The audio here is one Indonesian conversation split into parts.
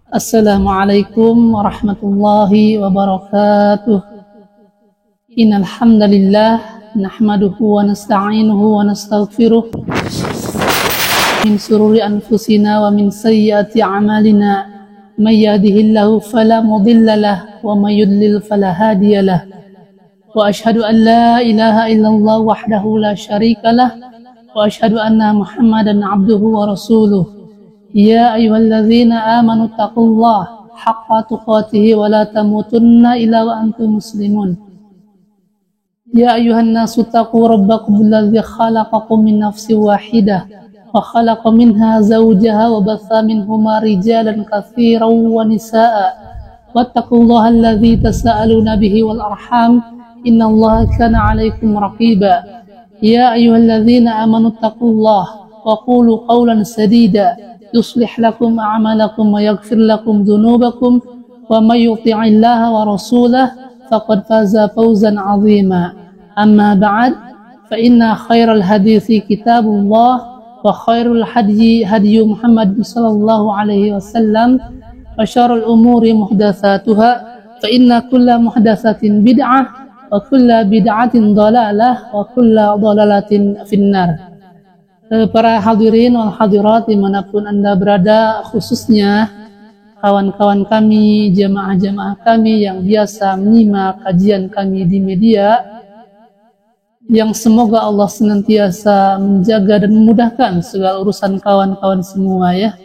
Assalamualaikum warahmatullahi wabarakatuh. Innal hamdalillah nahmaduhu wa nasta'inuhu wa nastaghfiruh min shururi anfusina wa min sayyiati a'malina may yahdihillahu fala mudilla lahu wa may yudlil fala hadiya lahu wa asyhadu an la ilaha illallah wahdahu la syarika lah wa asyhadu anna Muhammadan abduhu wa rasuluh. Ya ayyuhalladzina amanu taqullaha haqqa tuqatih wa la tamutunna illa wa antum muslimun. Ya ayyuhan nasu taqu rabbakum alladzi khalaqakum min nafsin wahidah wa khalaqa minha zawjaha wa batha minhuma rijalan katsiran wa nisaa'a wattaqullaha alladzi tasaaluna bihi wal arham innallaha kana 'alaikum raqiba. Ya ayyuhalladzina amanu taqullaha wa qulu qawlan sadida yuslih lakum a'malakum wa yaghfir lakum dhunubakum wa may yuti'illaha wa rasulahu faqad faza fawzan 'azima. Amma ba'd, fa inna khairal hadithi kitabullah wa khairul hadyi hadyu Muhammad sallallahu alaihi wasallam wa syarrul umuri muhdatsatuha fa inna kulla muhdatsatin bid'ah wa kulla bid'atin dhalalah wa kulla dhalalatin finnar. Para hadirin wal hadirat dimanapun Anda berada, khususnya kawan-kawan kami, jamaah-jamaah kami yang biasa menyimak kajian kami di media, yang semoga Allah senantiasa menjaga dan memudahkan segala urusan kawan-kawan semua ya.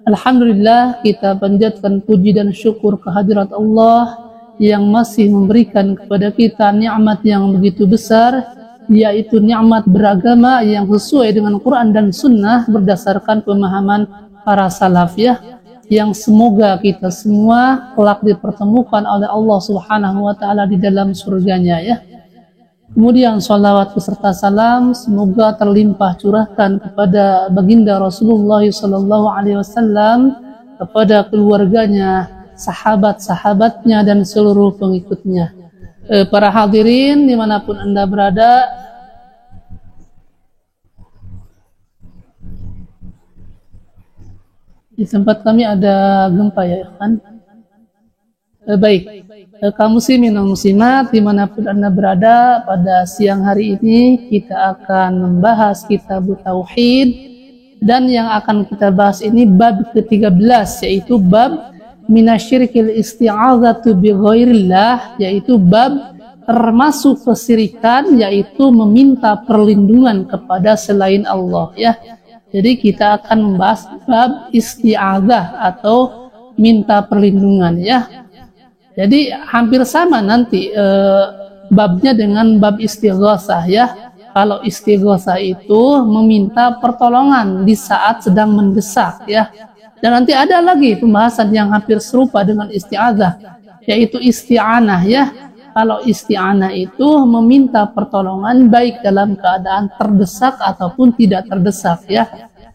Alhamdulillah, kita panjatkan puji dan syukur kehadirat Allah yang masih memberikan kepada kita nikmat yang begitu besar, yaitu nikmat beragama yang sesuai dengan Quran dan Sunnah berdasarkan pemahaman para salaf ya, yang semoga kita semua kelak dipertemukan oleh Allah Subhanahu wa taala di dalam surganya ya. Kemudian salawat beserta salam semoga terlimpah curahkan kepada baginda Rasulullah sallallahu alaihi wasallam, kepada keluarganya, sahabat-sahabatnya dan seluruh pengikutnya. Para hadirin dimanapun Anda berada, di tempat kami ada gempa ya kan? Baik, kaum muslimin dan muslimat dimanapun Anda berada, pada siang hari ini kita akan membahas kitab Tauhid, dan yang akan kita bahas ini bab ke-13, yaitu bab minasyirkil isti'adzatu bi ghairillah, yaitu bab termasuk kesyirikan, yaitu meminta perlindungan kepada selain Allah ya. Jadi kita akan membahas bab isti'adzah atau minta perlindungan ya. Jadi hampir sama nanti babnya dengan bab istighosah ya. Kalau istighosah itu meminta pertolongan di saat sedang mendesak ya. Dan nanti ada lagi pembahasan yang hampir serupa dengan isti'adzah, yaitu isti'anah ya. Kalau isti'anah itu meminta pertolongan baik dalam keadaan terdesak ataupun tidak terdesak ya.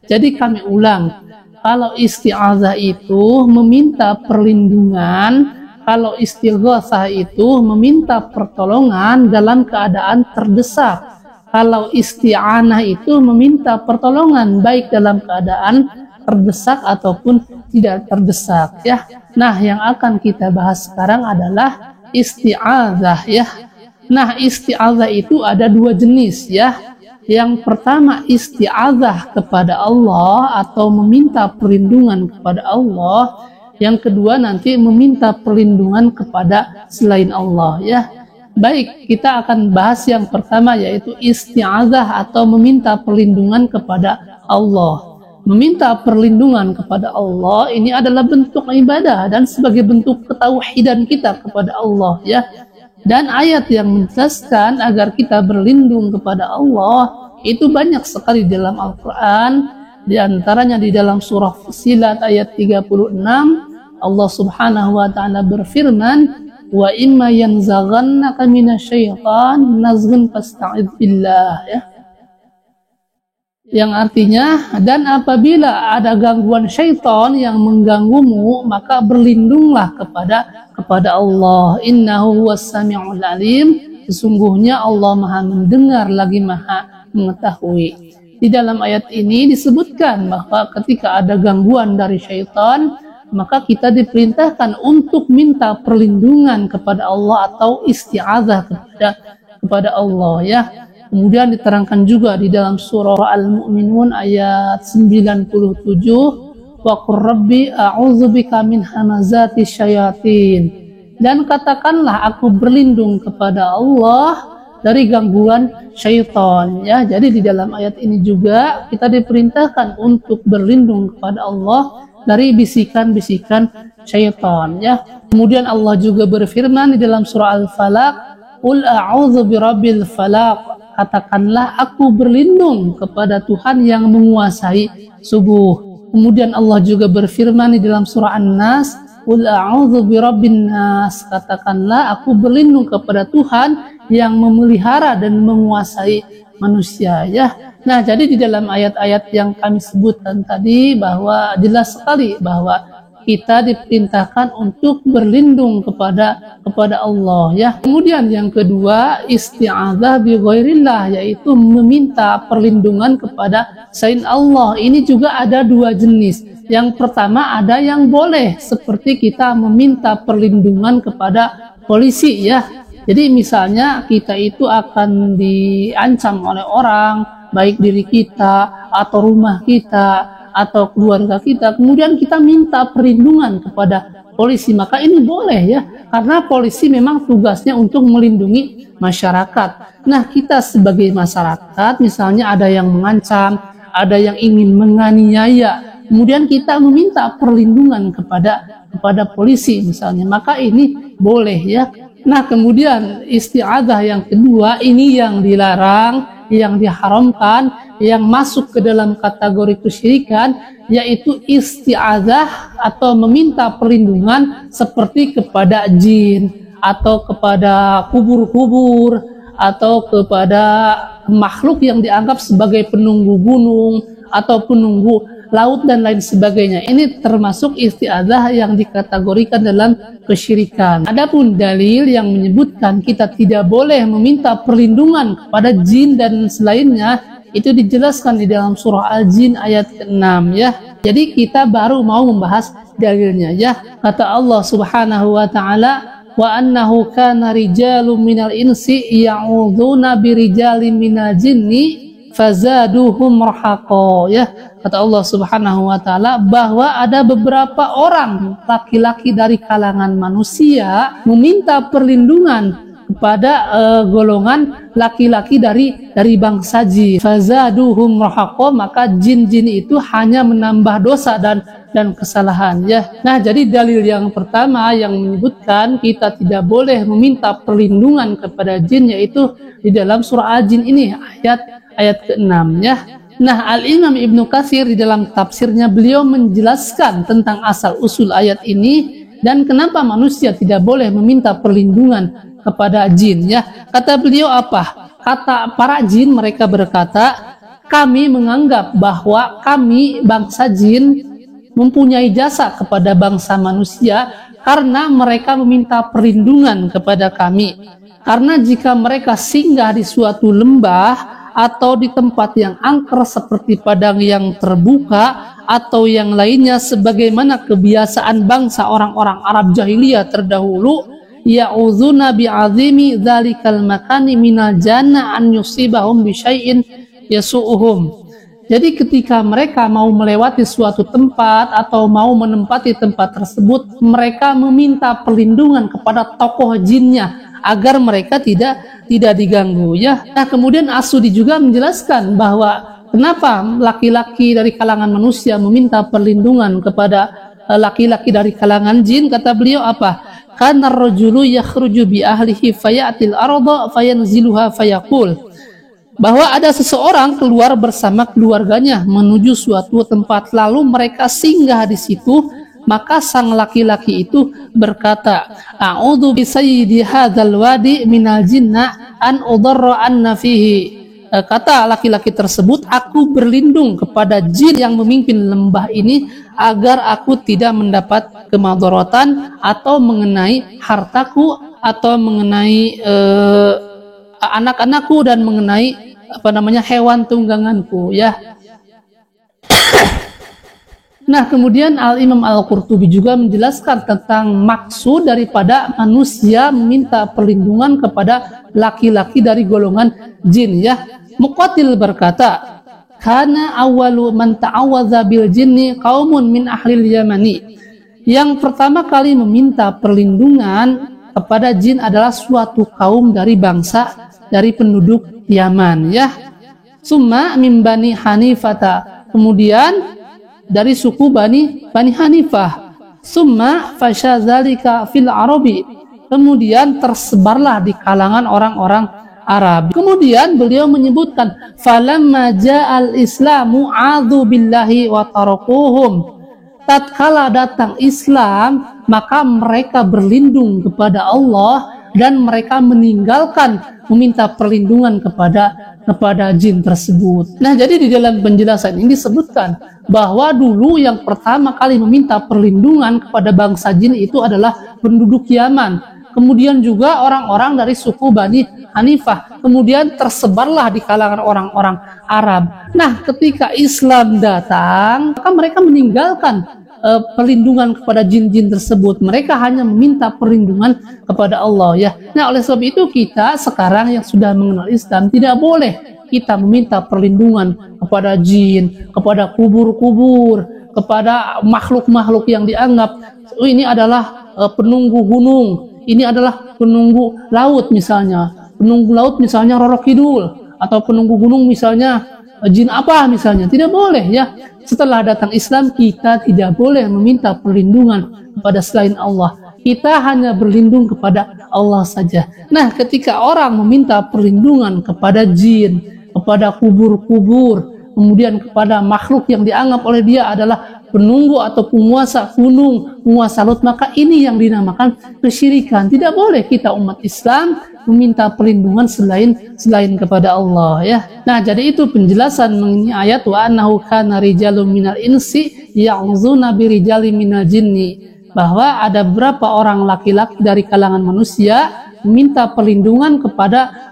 Jadi kami ulang, kalau isti'adzah itu meminta perlindungan, kalau istighosah itu meminta pertolongan dalam keadaan terdesak. Kalau isti'anah itu meminta pertolongan baik dalam keadaan terdesak ataupun tidak terdesak ya. Nah, yang akan kita bahas sekarang adalah isti'adzah ya. Nah, isti'adzah itu ada dua jenis ya. Yang pertama isti'adzah kepada Allah atau meminta perlindungan kepada Allah. Yang kedua nanti meminta perlindungan kepada selain Allah ya. Baik, kita akan bahas yang pertama, yaitu isti'adzah atau meminta perlindungan kepada Allah. Meminta perlindungan kepada Allah ini adalah bentuk ibadah dan sebagai bentuk ketauhidan kita kepada Allah ya. Dan ayat yang menjelaskan agar kita berlindung kepada Allah itu banyak sekali dalam Al-Quran. Di antaranya di dalam surah Fussilat ayat 36, Allah Subhanahu wa taala berfirman, wa imma yanzaghannaka minasyaitan nazghun fasta'idz billah ya. Yang artinya, dan apabila ada gangguan syaitan yang mengganggumu, maka berlindunglah kepada Allah. Innahu was-sami'ul alim. Sesungguhnya Allah Maha mendengar lagi Maha mengetahui. Di dalam ayat ini disebutkan bahwa ketika ada gangguan dari syaitan, maka kita diperintahkan untuk minta perlindungan kepada Allah atau isti'adzah kepada Allah ya. Kemudian diterangkan juga di dalam surah Al-Mu'minun ayat 97, wa qur rabbi a'udzubika min hamazati syayatin, dan katakanlah aku berlindung kepada Allah dari gangguan syaitan ya. Jadi di dalam ayat ini juga kita diperintahkan untuk berlindung kepada Allah dari bisikan-bisikan syaitan ya. Kemudian Allah juga berfirman di dalam surah Al-Falaq, qul a'udzu birabbil falaq, katakanlah aku berlindung kepada Tuhan yang menguasai subuh. Kemudian Allah juga berfirman di dalam surah An-Nas, qul a'udzu birabbin nas, katakanlah aku berlindung kepada Tuhan yang memelihara dan menguasai manusia ya. Nah, jadi di dalam ayat-ayat yang kami sebutkan tadi bahwa jelas sekali bahwa kita diperintahkan untuk berlindung kepada Allah ya. Kemudian yang kedua, isti'adzah bi ghairillah, yaitu meminta perlindungan kepada selain Allah. Ini juga ada dua jenis. Yang pertama, ada yang boleh seperti kita meminta perlindungan kepada polisi ya. Jadi misalnya kita itu akan diancam oleh orang, baik diri kita atau rumah kita atau keluarga kita, kemudian kita minta perlindungan kepada polisi, maka ini boleh ya, karena polisi memang tugasnya untuk melindungi masyarakat. Nah, kita sebagai masyarakat misalnya ada yang mengancam, ada yang ingin menganiaya, kemudian kita meminta perlindungan kepada polisi misalnya, maka ini boleh ya. Nah, kemudian isti'adzah yang kedua ini yang dilarang, yang diharamkan, yang masuk ke dalam kategori kesyirikan, yaitu isti'adzah atau meminta perlindungan seperti kepada jin atau kepada kubur-kubur atau kepada makhluk yang dianggap sebagai penunggu gunung atau penunggu laut dan lain sebagainya. Ini termasuk isti'adzah yang dikategorikan dalam kesyirikan. Adapun dalil yang menyebutkan kita tidak boleh meminta perlindungan kepada jin dan selainnya, itu dijelaskan di dalam surah Al-Jin ayat ke-6 ya. Jadi kita baru mau membahas dalilnya ya. Kata Allah Subhanahu wa taala, wa annahu kana rijalun minal insi ya'udzuna birijalin minal jinni fazaduhum rahaqa ya. Kata Allah Subhanahu wa taala bahwa ada beberapa orang laki-laki dari kalangan manusia meminta perlindungan kepada golongan laki-laki dari bangsa jin. Fazaduhum rahaqa, maka jin-jin itu hanya menambah dosa dan kesalahan ya. Nah, jadi dalil yang pertama yang menyebutkan kita tidak boleh meminta perlindungan kepada jin, yaitu di dalam surah Al-Jin ini ayat ke-6 ya. Nah, Al-Imam Ibnu Katsir di dalam tafsirnya beliau menjelaskan tentang asal usul ayat ini dan kenapa manusia tidak boleh meminta perlindungan kepada jin ya. Kata beliau apa? Kata para jin, mereka berkata, kami menganggap bahwa kami bangsa jin mempunyai jasa kepada bangsa manusia karena mereka meminta perlindungan kepada kami. Karena jika mereka singgah di suatu lembah atau di tempat yang angker seperti padang yang terbuka atau yang lainnya, sebagaimana kebiasaan bangsa orang-orang Arab jahiliyah terdahulu, ya'udzuna bi'azimi dzalikal makani minal janna an yusibahum bisyai'in yasu'uhum. Jadi ketika mereka mau melewati suatu tempat atau mau menempati tempat tersebut, mereka meminta perlindungan kepada tokoh jinnya agar mereka tidak diganggu ya. Nah, kemudian As-Sudi juga menjelaskan bahwa kenapa laki-laki dari kalangan manusia meminta perlindungan kepada laki-laki dari kalangan jin. Kata beliau apa? Kana ar-rajulu yakhruju bi ahlihi fayatil arda fayanziluha fayaqul, bahwa ada seseorang keluar bersama keluarganya menuju suatu tempat, lalu mereka singgah di situ, maka sang laki-laki itu berkata, a'udzu bi sayyidi hadzal wadi minal jinna an udarra anna fihi. Kata laki-laki tersebut, aku berlindung kepada jin yang memimpin lembah ini agar aku tidak mendapat kemadaratan atau mengenai hartaku atau mengenai anak-anakku dan mengenai hewan tungganganku ya. Nah, kemudian Al-Imam Al-Qurtubi juga menjelaskan tentang maksud daripada manusia meminta perlindungan kepada laki-laki dari golongan jin, ya. Muqatil berkata, "Kana awwalu man ta'awadza bil jinni qaumun min ahlil Yamani." Yang pertama kali meminta perlindungan kepada jin adalah suatu kaum dari bangsa dari penduduk Yaman, ya. Summa min Bani Hanifata. Kemudian dari suku Bani Hanifah. Summa fasyadzalika fil Arabi. Kemudian tersebarlah di kalangan orang-orang Arab. Kemudian beliau menyebutkan falamma ja'al islamu a'udzu billahi wa tarakuhum. Tatkala datang Islam, maka mereka berlindung kepada Allah dan mereka meninggalkan meminta perlindungan kepada jin tersebut. Nah, jadi di dalam penjelasan ini disebutkan bahwa dulu yang pertama kali meminta perlindungan kepada bangsa jin itu adalah penduduk Yaman. Kemudian juga orang-orang dari suku Bani Hanifah. Kemudian tersebarlah di kalangan orang-orang Arab. Nah, ketika Islam datang, maka mereka meninggalkan perlindungan kepada jin-jin tersebut. Mereka hanya meminta perlindungan kepada Allah, ya. Nah, oleh sebab itu kita sekarang yang sudah mengenal Islam tidak boleh kita meminta perlindungan kepada jin, kepada kubur-kubur, kepada makhluk-makhluk yang dianggap ini adalah penunggu gunung, ini adalah penunggu laut misalnya. Penunggu laut misalnya Roro Kidul, atau penunggu gunung misalnya jin apa misalnya. Tidak boleh, ya. Setelah datang Islam, kita tidak boleh meminta perlindungan kepada selain Allah. Kita hanya berlindung kepada Allah saja. Nah, ketika orang meminta perlindungan kepada jin, kepada kubur-kubur, kemudian kepada makhluk yang dianggap oleh dia adalah penunggu atau penguasa gunung, penguasa laut, maka ini yang dinamakan kesyirikan. Tidak boleh kita umat Islam meminta perlindungan selain kepada Allah, ya. Nah, jadi itu penjelasan mengenai ayat wa annahu kana rijalun minal insi ya'uzuna birijali minal jinni, bahwa ada beberapa orang laki-laki dari kalangan manusia meminta perlindungan kepada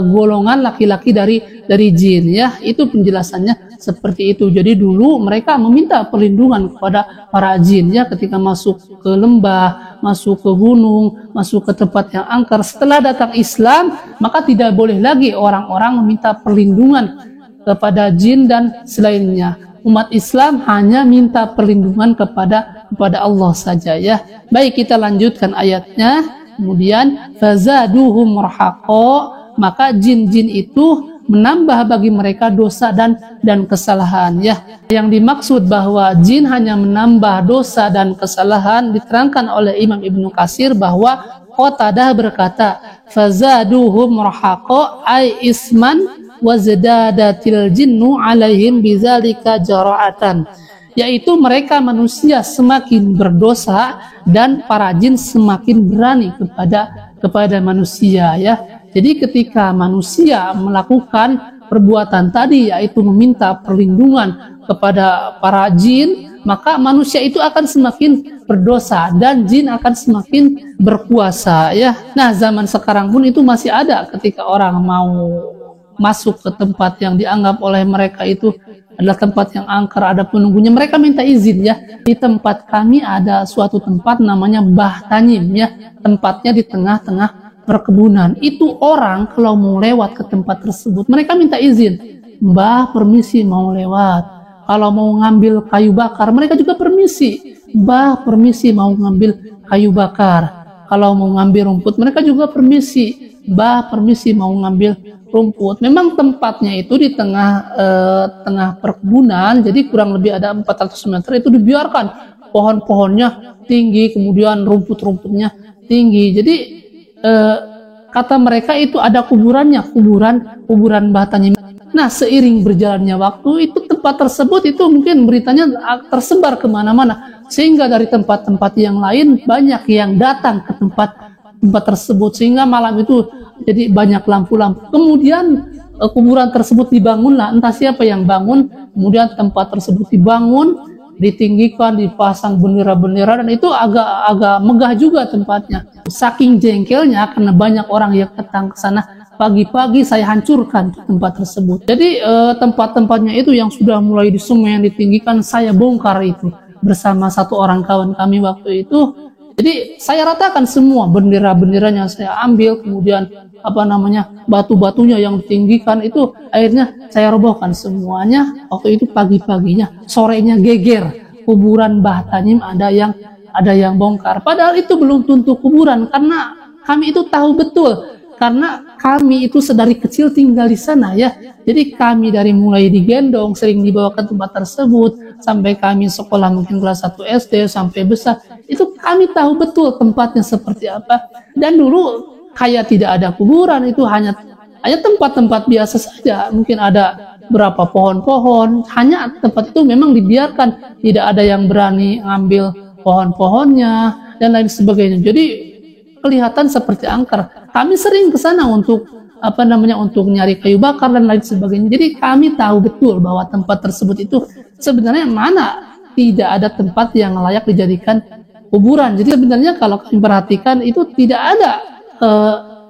golongan laki-laki dari jin, ya. Itu penjelasannya seperti itu. Jadi dulu mereka meminta perlindungan kepada para jin, ya, ketika masuk ke lembah, masuk ke gunung, masuk ke tempat yang angker. Setelah datang Islam, maka tidak boleh lagi orang-orang meminta perlindungan kepada jin dan selainnya. Umat Islam hanya minta perlindungan kepada Allah saja, ya. Baik, kita lanjutkan ayatnya. Kemudian fazaduhum rahaqa, maka jin-jin itu menambah bagi mereka dosa dan kesalahan, ya. Yang dimaksud bahwa jin hanya menambah dosa dan kesalahan diterangkan oleh Imam Ibnu Katsir bahwa Qatadah berkata fazaduhum rahaqa ay isman wa zadadatil jinnu alaihim bizalika jara'atan, yaitu mereka manusia semakin berdosa dan para jin semakin berani kepada manusia, ya. Jadi ketika manusia melakukan perbuatan tadi, yaitu meminta perlindungan kepada para jin, maka manusia itu akan semakin berdosa dan jin akan semakin berkuasa, ya. Nah, zaman sekarang pun itu masih ada. Ketika orang mau masuk ke tempat yang dianggap oleh mereka itu adalah tempat yang angker, ada penunggunya, mereka minta izin, ya. Di tempat kami ada suatu tempat namanya Bah Tanyim, ya. Tempatnya di tengah-tengah perkebunan. Itu orang kalau mau lewat ke tempat tersebut, mereka minta izin. Mbah, permisi mau lewat. Kalau mau ngambil kayu bakar, mereka juga permisi. Mbah, permisi mau ngambil kayu bakar. Kalau mau ngambil rumput, mereka juga permisi. Mbah, permisi mau ngambil rumput. Memang tempatnya itu di tengah perkebunan, jadi kurang lebih ada 400 meter, itu dibiarkan. Pohon-pohonnya tinggi, kemudian rumput-rumputnya tinggi. Jadi kata mereka itu ada kuburannya, kuburan Bah Tanyim. Nah, seiring berjalannya waktu, itu tempat tersebut itu mungkin beritanya tersebar kemana-mana, sehingga dari tempat-tempat yang lain banyak yang datang ke tempat tersebut, sehingga malam itu jadi banyak lampu-lampu. Kemudian kuburan tersebut dibangunlah, entah siapa yang bangun, kemudian tempat tersebut dibangun, ditinggikan, dipasang bendera-bendera, dan itu agak megah juga tempatnya. Saking jengkelnya karena banyak orang yang datang ke sana, pagi-pagi saya hancurkan tempat tersebut. Jadi tempat-tempatnya itu yang sudah mulai disemen, ditinggikan, saya bongkar itu. bersama satu orang kawan kami waktu itu. Jadi saya ratakan semua bendera-benderanya saya ambil, kemudian batu-batunya yang ditinggikan itu akhirnya saya robohkan semuanya. Waktu itu pagi-paginya, sorenya geger, kuburan Mbah Tanyim ada yang bongkar. Padahal itu belum tentu kuburan, karena kami itu tahu betul, karena kami itu sedari kecil tinggal di sana ya. Jadi kami dari mulai digendong, sering dibawa ke tempat tersebut, sampai kami sekolah mungkin kelas 1 SD sampai besar, itu kami tahu betul tempatnya seperti apa. Dan dulu kayak tidak ada kuburan, itu hanya tempat-tempat biasa saja. Mungkin ada berapa pohon-pohon, hanya tempat itu memang dibiarkan, tidak ada yang berani ngambil pohon-pohonnya dan lain sebagainya. Jadi kelihatan seperti angker. Kami sering ke sana untuk untuk nyari kayu bakar dan lain sebagainya. Jadi kami tahu betul bahwa tempat tersebut itu sebenarnya mana tidak ada tempat yang layak dijadikan kuburan. Jadi sebenarnya kalau kami perhatikan itu tidak ada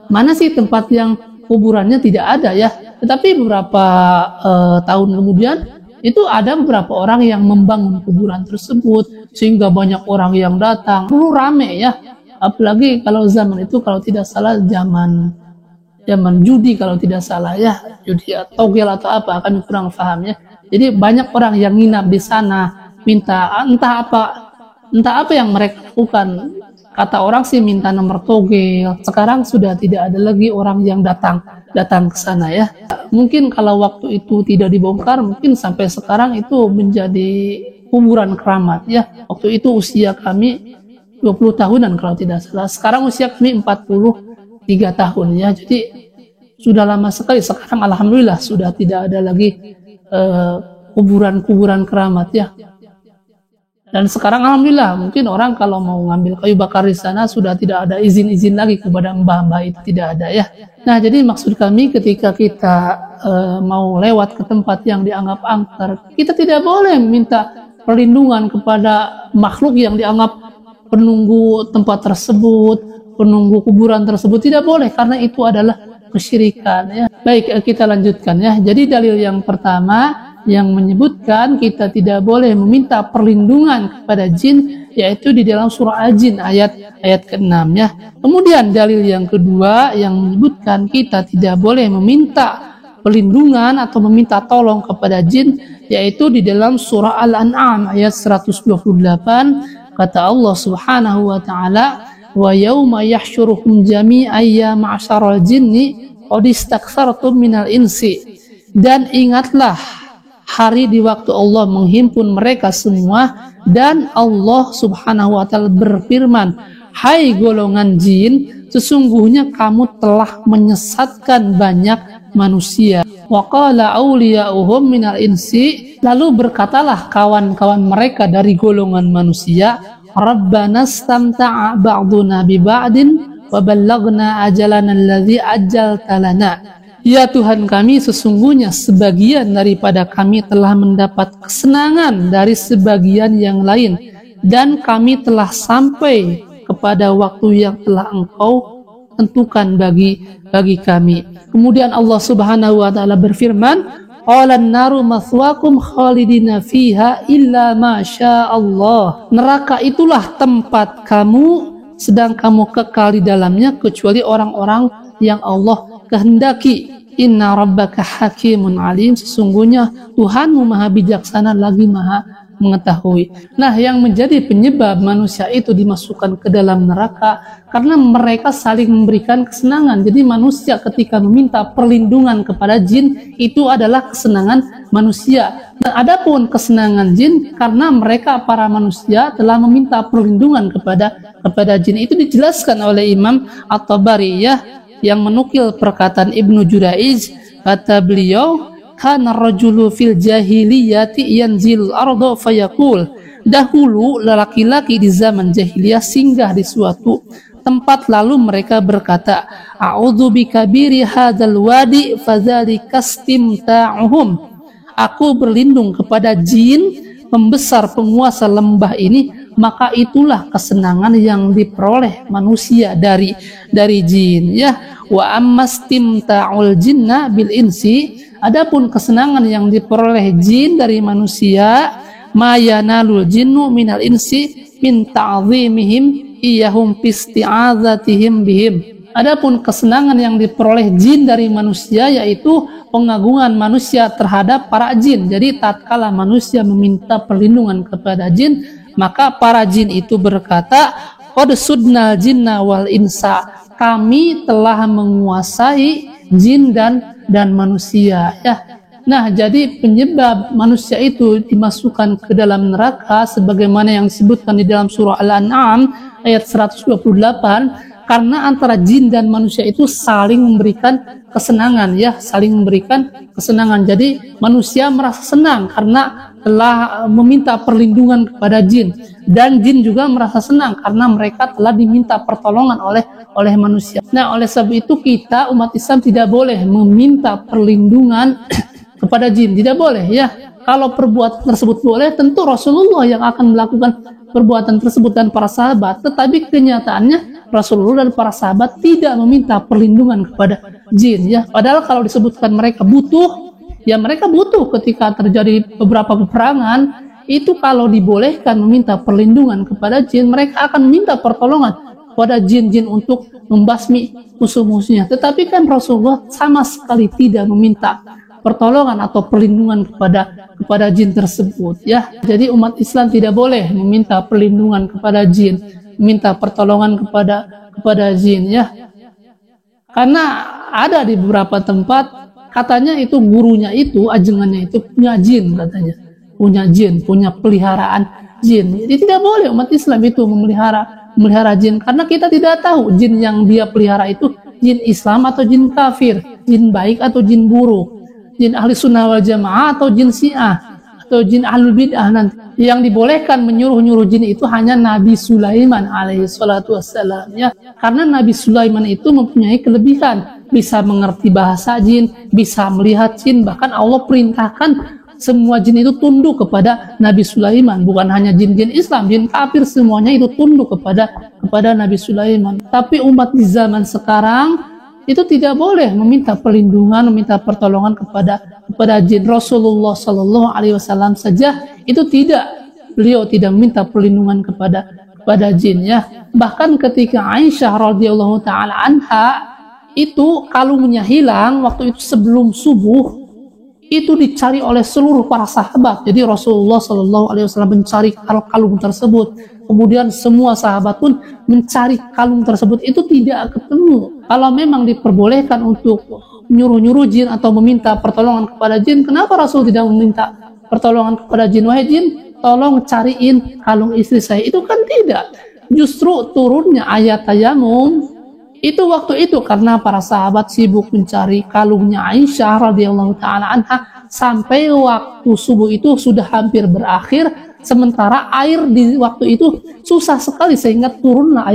mana sih tempat yang kuburannya tidak ada ya. Tetapi beberapa tahun kemudian itu ada beberapa orang yang membangun kuburan tersebut sehingga banyak orang yang datang. Dulu rame ya. Apalagi kalau zaman itu kalau tidak salah zaman judi kalau tidak salah ya, judi atau togel atau apa, kami kurang paham ya. Jadi banyak orang yang nginap di sana, minta entah apa yang mereka lakukan. Kata orang sih minta nomor togel. Sekarang sudah tidak ada lagi orang yang datang ke sana ya. Mungkin kalau waktu itu tidak dibongkar, mungkin sampai sekarang itu menjadi kuburan keramat ya. Waktu itu usia kami 20 tahunan kalau tidak salah. Sekarang usia kami 43 tahun ya. Jadi sudah lama sekali. Sekarang alhamdulillah sudah tidak ada lagi kuburan keramat ya. Dan sekarang alhamdulillah mungkin orang kalau mau ngambil kayu bakar di sana sudah tidak ada izin lagi kepada mbah-mbah, itu tidak ada ya. Nah, jadi maksud kami ketika kita mau lewat ke tempat yang dianggap angker, kita tidak boleh minta perlindungan kepada makhluk yang dianggap penunggu tempat tersebut, penunggu kuburan tersebut. Tidak boleh, karena itu adalah kesyirikan ya. Baik, kita lanjutkan ya. Jadi dalil yang pertama yang menyebutkan kita tidak boleh meminta perlindungan kepada jin, yaitu di dalam surah Al-Jin ayat ke-6 ya. Kemudian dalil yang kedua yang menyebutkan kita tidak boleh meminta perlindungan atau meminta tolong kepada jin, yaitu di dalam surah Al-An'am ayat 128. Kata Allah Subhanahu wa taala, wa yauma yahsyuruhum jami'an ya ma'syaral jinni qad istakthartum minal insi. Dan ingatlah hari di waktu Allah menghimpun mereka semua, dan Allah Subhanahu wa taala berfirman, hai golongan jin, sesungguhnya kamu telah menyesatkan banyak manusia. Wa qala awliya'uhum minal insi, lalu berkatalah kawan-kawan mereka dari golongan manusia, Rabbana stamta'a ba'duna bi ba'din wa ballagna ajalana alladhi ajjalta lana. Ya Tuhan kami, sesungguhnya sebagian daripada kami telah mendapat kesenangan dari sebagian yang lain, dan kami telah sampai kepada waktu yang telah Engkau tentukan bagi kami. Kemudian Allah Subhanahu wa taala berfirman, qalan naru mathwaakum khalidina fiha illa ma syaa Allah. Neraka itulah tempat kamu sedang kamu kekal di dalamnya kecuali orang-orang yang Allah kehendaki. Inna rabbaka hakimun alim, sesungguhnya Tuhanmu maha bijaksana lagi maha mengetahui. Nah, yang menjadi penyebab manusia itu dimasukkan ke dalam neraka karena mereka saling memberikan kesenangan. Jadi manusia ketika meminta perlindungan kepada jin, itu adalah kesenangan manusia. Dan adapun kesenangan jin karena mereka para manusia telah meminta perlindungan kepada jin. Itu dijelaskan oleh Imam At-Tabari ya, yang menukil perkataan Ibnu Juraiz. Kata beliau, kana rajulu fil jahiliyati yanzilul ardo fayaqul. Dahulu laki-laki di zaman jahiliyah singgah di suatu tempat, lalu mereka berkata, a'udzu bikabiri hadzal wadi fadzalika istimta'uhum. Aku berlindung kepada jin pembesar penguasa lembah ini, maka itulah kesenangan yang diperoleh manusia dari jin ya. Wa ammastimta'ul jinna bil insi, adapun kesenangan yang diperoleh jin dari manusia ma yanalul jinnu minal insi min ta'zimihim iyahum pisti'adzatihim bihim. Adapun kesenangan yang diperoleh jin dari manusia yaitu pengagungan manusia terhadap para jin. Jadi tatkala manusia meminta perlindungan kepada jin, maka para jin itu berkata, qad sudnal jinna wal insa, kami telah menguasai jin dan manusia, ya. Nah, jadi penyebab manusia itu dimasukkan ke dalam neraka sebagaimana yang disebutkan di dalam surah Al-An'am ayat 128, karena antara jin dan manusia itu saling memberikan kesenangan, ya, saling memberikan kesenangan. Jadi manusia merasa senang karena telah meminta perlindungan kepada jin, dan jin juga merasa senang karena mereka telah diminta pertolongan oleh manusia. Nah, oleh sebab itu kita umat Islam tidak boleh meminta perlindungan kepada jin, tidak boleh, ya. Kalau perbuatan tersebut boleh, tentu Rasulullah yang akan melakukan perbuatan tersebut dan para sahabat. Tetapi kenyataannya Rasulullah dan para sahabat tidak meminta perlindungan kepada jin, ya. Padahal kalau disebutkan mereka butuh, ya mereka butuh ketika terjadi beberapa peperangan. Itu kalau dibolehkan meminta perlindungan kepada jin, mereka akan meminta pertolongan kepada jin-jin untuk membasmi musuh-musuhnya. Tetapi kan Rasulullah sama sekali tidak meminta pertolongan atau perlindungan kepada jin tersebut, ya. Jadi umat Islam tidak boleh meminta perlindungan kepada jin, minta pertolongan kepada jin, ya. Karena ada di beberapa tempat katanya itu gurunya itu, ajengannya itu punya jin, katanya. Punya jin, punya peliharaan jin. Jadi tidak boleh umat Islam itu memelihara jin, karena kita tidak tahu jin yang dia pelihara itu jin Islam atau jin kafir, jin baik atau jin buruk, jin ahli sunnah wal jamaah atau jin syiah atau jin ahlul bid'ah. Nanti yang dibolehkan menyuruh-nyuruh jin itu hanya Nabi Sulaiman alaihi salatu wassalam, ya. Karena Nabi Sulaiman itu mempunyai kelebihan, bisa mengerti bahasa jin, bisa melihat jin, bahkan Allah perintahkan semua jin itu tunduk kepada Nabi Sulaiman, bukan hanya jin-jin Islam, jin kafir semuanya itu tunduk kepada Nabi Sulaiman. Tapi umat di zaman sekarang itu tidak boleh meminta perlindungan, meminta pertolongan kepada jin. Rasulullah Shallallahu Alaihi Wasallam saja itu beliau tidak meminta perlindungan kepada jin, ya. Bahkan ketika Aisyah radhiyallahu taala anha itu kalungnya hilang waktu itu sebelum subuh, itu dicari oleh seluruh para sahabat. Jadi Rasulullah Shallallahu Alaihi Wasallam mencari kalung tersebut. Kemudian semua sahabat pun mencari kalung tersebut, itu tidak ketemu. Kalau memang diperbolehkan untuk nyuruh-nyuruh jin atau meminta pertolongan kepada jin, kenapa Rasul tidak meminta pertolongan kepada jin? Wahai jin, tolong cariin kalung istri saya. Itu kan tidak. Justru turunnya ayat tayamum itu waktu itu karena para sahabat sibuk mencari kalungnya Aisyah radhiyallahu taala anha sampai waktu subuh itu sudah hampir berakhir, sementara air di waktu itu susah sekali sehingga turunlah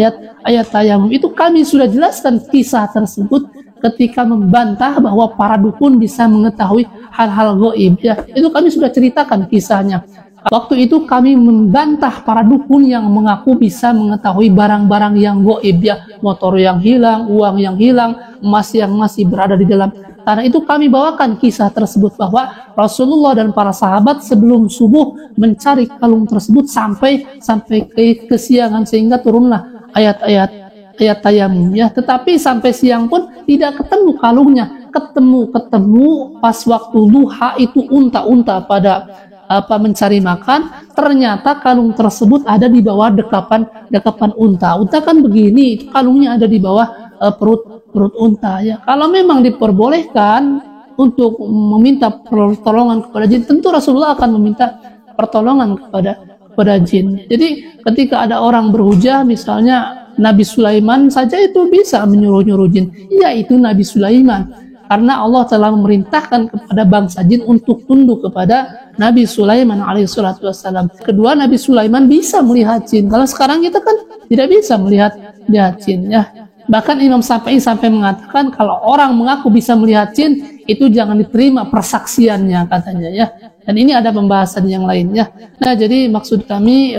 ayat tayamum. Itu kami sudah jelaskan kisah tersebut ketika membantah bahwa para dukun bisa mengetahui hal-hal gaib, ya. Itu kami sudah ceritakan kisahnya. Waktu itu kami membantah para dukun yang mengaku bisa mengetahui barang-barang yang gaib, ya, motor yang hilang, uang yang hilang, emas yang masih berada di dalam tanah. Itu kami bawakan kisah tersebut bahwa Rasulullah dan para sahabat sebelum subuh mencari kalung tersebut sampai kesiangan sehingga turunlah ayat tayamum, ya. Tetapi sampai siang pun tidak ketemu kalungnya. Ketemu pas waktu duha itu unta-unta pada mencari makan, ternyata kalung tersebut ada di bawah dekapan unta. Unta kan begini, kalungnya ada di bawah perut unta, ya. Kalau memang diperbolehkan untuk meminta pertolongan kepada jin, tentu Rasulullah akan meminta pertolongan kepada jin. Jadi ketika ada orang berhujah, misalnya Nabi Sulaiman saja itu bisa menyuruh-nyuruh jin, yaitu Nabi Sulaiman. Karena Allah telah memerintahkan kepada bangsa jin untuk tunduk kepada Nabi Sulaiman alaihissalatu wassalam. Kedua, Nabi Sulaiman bisa melihat jin. Kalau sekarang kita kan tidak bisa melihat jin, ya. Bahkan Imam Syafi'i sampai mengatakan kalau orang mengaku bisa melihat jin itu jangan diterima persaksiannya, katanya, ya. Dan ini ada pembahasan yang lainnya. Nah, jadi maksud kami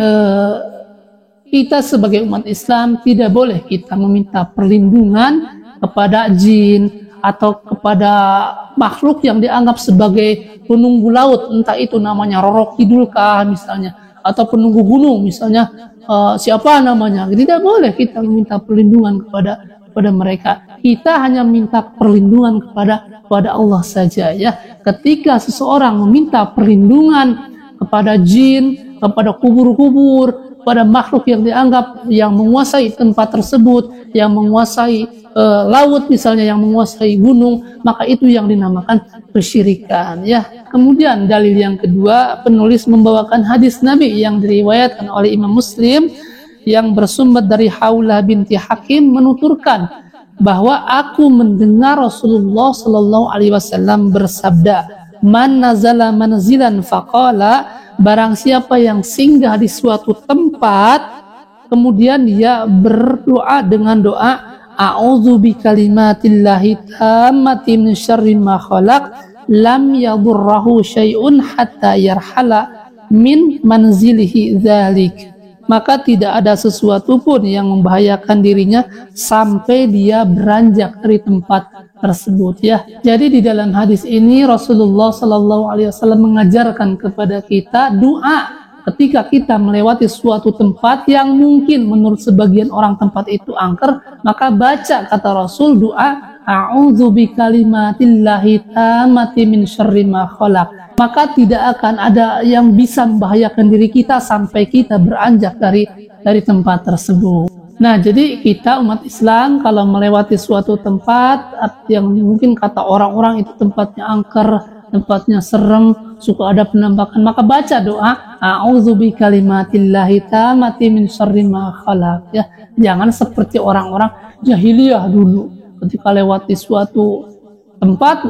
kita sebagai umat Islam tidak boleh kita meminta perlindungan kepada jin atau kepada makhluk yang dianggap sebagai penunggu laut, entah itu namanya Roro Kidul kah misalnya, atau penunggu gunung misalnya, siapa namanya, tidak boleh kita meminta perlindungan kepada mereka. Kita hanya minta perlindungan kepada Allah saja ya. Ketika seseorang meminta perlindungan kepada jin, kepada kubur-kubur, pada makhluk yang dianggap yang menguasai tempat tersebut, yang menguasai laut misalnya, yang menguasai gunung, maka itu yang dinamakan kesyirikan ya. Kemudian dalil yang kedua, penulis membawakan hadis Nabi yang diriwayatkan oleh Imam Muslim yang bersumber dari Haulah binti Hakim menuturkan bahwa aku mendengar Rasulullah Shallallahu Alaihi Wasallam bersabda, man nazala manzilan faqala, barang siapa yang singgah di suatu tempat kemudian dia berdoa dengan doa a'udzu bikalimatillahi tammati min syarri ma khalaq lam yadurruhu syai'un hatta yarhala min manzilihi dzalik, maka tidak ada sesuatu pun yang membahayakan dirinya sampai dia beranjak dari tempat tersebut ya. Jadi di dalam hadis ini Rasulullah Sallallahu Alaihi Wasallam mengajarkan kepada kita doa ketika kita melewati suatu tempat yang mungkin menurut sebagian orang tempat itu angker, maka baca kata Rasul doa a'udzu bikalimatillahi tammati min syarri ma khalaq, maka tidak akan ada yang bisa membahayakan diri kita sampai kita beranjak dari tempat tersebut. Nah, jadi kita umat Islam kalau melewati suatu tempat yang mungkin kata orang-orang itu tempatnya angker, tempatnya serem, suka ada penampakan, maka baca doa a'udzu bikalimatillahi tammati min syarri ma khalaq ya. Jangan seperti orang-orang jahiliyah dulu, ketika lewati suatu tempat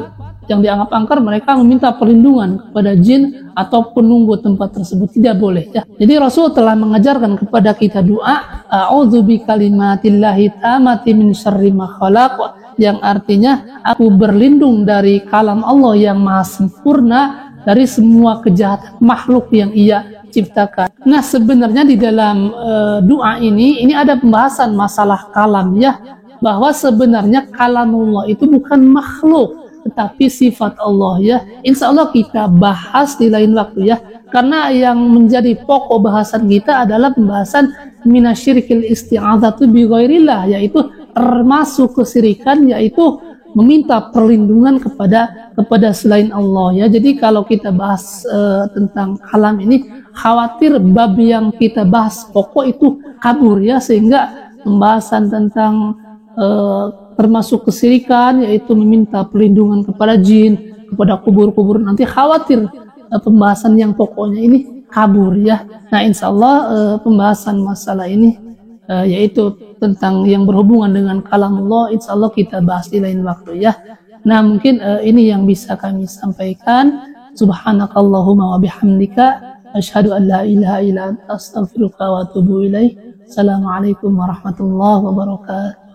yang dianggap angker, mereka meminta perlindungan kepada jin atau penunggu tempat tersebut. Tidak boleh ya. Jadi Rasul telah mengajarkan kepada kita doa a'udzu bikalimatillahi tammati min syarri ma khalaq, yang artinya aku berlindung dari kalam Allah yang maha sempurna dari semua kejahatan makhluk yang ia ciptakan. Nah, sebenarnya di dalam doa ini ada pembahasan masalah kalam ya, bahwa sebenarnya kalamullah itu bukan makhluk tetapi sifat Allah ya. Insya Allah kita bahas di lain waktu ya, karena yang menjadi pokok bahasan kita adalah pembahasan minasyirkil isti'adzatu bi ghairillah, yaitu termasuk kesirikan, yaitu meminta perlindungan kepada selain Allah ya. Jadi kalau kita bahas tentang kalam ini, khawatir bab yang kita bahas pokok itu kabur ya, sehingga pembahasan tentang termasuk kesirikan, yaitu meminta perlindungan kepada jin, kepada kubur-kubur, nanti khawatir pembahasan yang pokoknya ini kabur ya. Nah, insya Allah pembahasan masalah ini yaitu tentang yang berhubungan dengan kalamullah, insya Allah kita bahas di lain waktu ya. Nah, mungkin ini yang bisa kami sampaikan. Subhanakallahumma wa bihamdika asyhadu an la ilaha illa anta astaghfiruka wa atubu ilaik. Assalamualaikum warahmatullahi wabarakatuh.